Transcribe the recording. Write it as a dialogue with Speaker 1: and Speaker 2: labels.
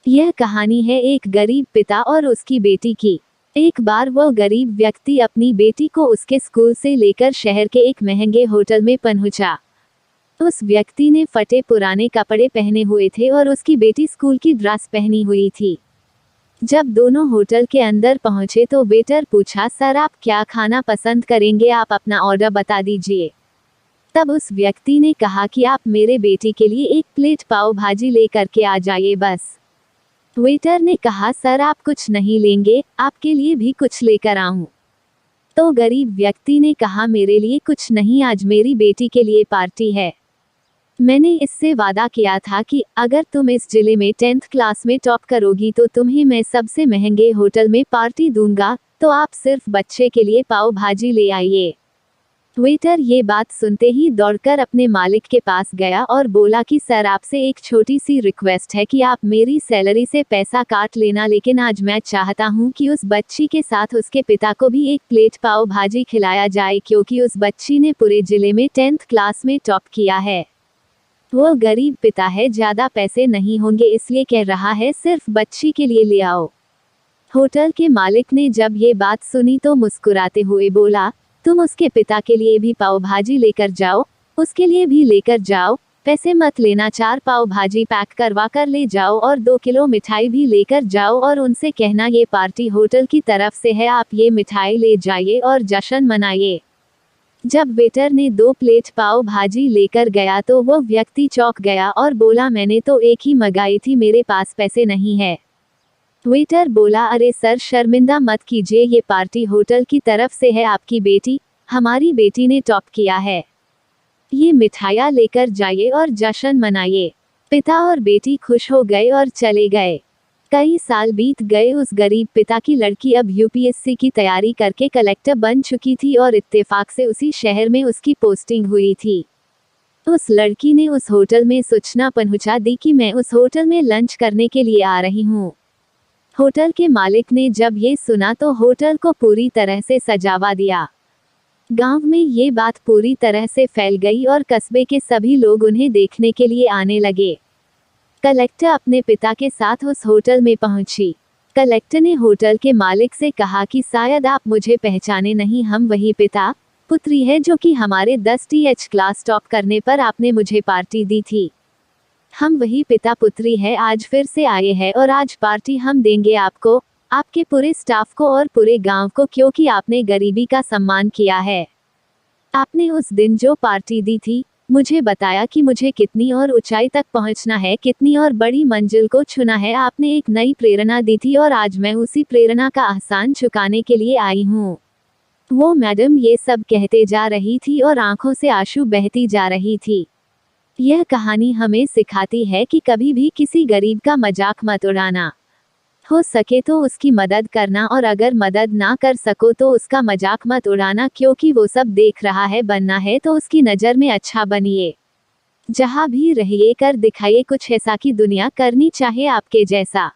Speaker 1: यह कहानी है एक गरीब पिता और उसकी बेटी की। एक बार वो गरीब व्यक्ति अपनी बेटी को उसके स्कूल से लेकर शहर के एक महंगे होटल में पहुंचा। उस व्यक्ति ने फटे पुराने कपड़े पहने हुए थे और उसकी बेटी स्कूल की ड्रेस पहनी हुई थी। जब दोनों होटल के अंदर पहुंचे तो वेटर पूछा, सर आप क्या खाना पसंद करेंगे, आप अपना ऑर्डर बता दीजिए। तब उस व्यक्ति ने कहा कि आप मेरे बेटी के लिए एक प्लेट पाव भाजी लेकर के आ जाइए बस। वेटर ने कहा, सर आप कुछ नहीं लेंगे, आपके लिए भी कुछ लेकर आऊं। तो गरीब व्यक्ति ने कहा, मेरे लिए कुछ नहीं, आज मेरी बेटी के लिए पार्टी है। मैंने इससे वादा किया था कि अगर तुम इस जिले में 10th क्लास में टॉप करोगी तो तुम्हें मैं सबसे महंगे होटल में पार्टी दूंगा, तो आप सिर्फ बच्चे के लिए पाव भाजी ले आइए। वेटर ये बात सुनते ही दौड़कर अपने मालिक के पास गया और बोला कि सर आपसे एक छोटी सी रिक्वेस्ट है कि आप मेरी सैलरी से पैसा काट लेना, लेकिन आज मैं चाहता हूं कि उस बच्ची के साथ उसके पिता को भी एक प्लेट पाव भाजी खिलाया जाए, क्योंकि उस बच्ची ने पूरे जिले में 10th क्लास में टॉप किया है। वो गरीब पिता है, ज्यादा पैसे नहीं होंगे, इसलिए कह रहा है सिर्फ बच्ची के लिए ले आओ। होटल के मालिक ने जब ये बात सुनी तो मुस्कुराते हुए बोला, तुम उसके पिता के लिए भी पाव भाजी लेकर जाओ, उसके लिए भी लेकर जाओ, पैसे मत लेना, 4 पाव भाजी पैक करवा कर ले जाओ और 2 किलो मिठाई भी लेकर जाओ और उनसे कहना ये पार्टी होटल की तरफ से है, आप ये मिठाई ले जाइए और जश्न मनाइए। जब वेटर ने 2 प्लेट पाव भाजी लेकर गया तो वो व्यक्ति चौंक गया और बोला, मैंने तो एक ही मंगाई थी, मेरे पास पैसे नहीं है। वेटर बोला, अरे सर शर्मिंदा मत कीजिए, ये पार्टी होटल की तरफ से है, आपकी बेटी, हमारी बेटी ने टॉप किया है, ये मिठाइयाँ लेकर जाइए और जश्न मनाइए। पिता और बेटी खुश हो गए और चले गए। कई साल बीत गए। उस गरीब पिता की लड़की अब यूपीएससी की तैयारी करके कलेक्टर बन चुकी थी और इत्तेफाक से उसी शहर में उसकी पोस्टिंग हुई थी। उस लड़की ने उस होटल में सूचना पहुंचा दी कि मैं उस होटल में लंच करने के लिए आ रही हूँ। होटल के मालिक ने जब ये सुना तो होटल को पूरी तरह से सजावा दिया। गांव में ये बात पूरी तरह से फैल गई और कस्बे के सभी लोग उन्हें देखने के लिए आने लगे। कलेक्टर अपने पिता के साथ उस होटल में पहुंची। कलेक्टर ने होटल के मालिक से कहा कि शायद आप मुझे पहचाने नहीं, हम वही पिता पुत्री है जो कि हमारे 10th क्लास टॉप करने पर आपने मुझे पार्टी दी थी। हम वही पिता पुत्री है, आज फिर से आए हैं और आज पार्टी हम देंगे आपको, आपके पूरे स्टाफ को और पूरे गांव को, क्योंकि आपने गरीबी का सम्मान किया है। आपने उस दिन जो पार्टी दी थी, मुझे बताया कि मुझे कितनी और ऊंचाई तक पहुंचना है, कितनी और बड़ी मंजिल को छूना है। आपने एक नई प्रेरणा दी थी और आज मैं उसी प्रेरणा का एहसान चुकाने के लिए आई हूँ। वो मैडम ये सब कहते जा रही थी और आंखों से आंसू बहती जा रही थी। यह कहानी हमें सिखाती है कि कभी भी किसी गरीब का मजाक मत उड़ाना। हो सके तो उसकी मदद करना, और अगर मदद ना कर सको तो उसका मजाक मत उड़ाना, क्योंकि वो सब देख रहा है। बनना है तो उसकी नज़र में अच्छा बनिए। जहाँ भी रहिए कर दिखाइए कुछ ऐसा कि दुनिया करनी चाहे आपके जैसा।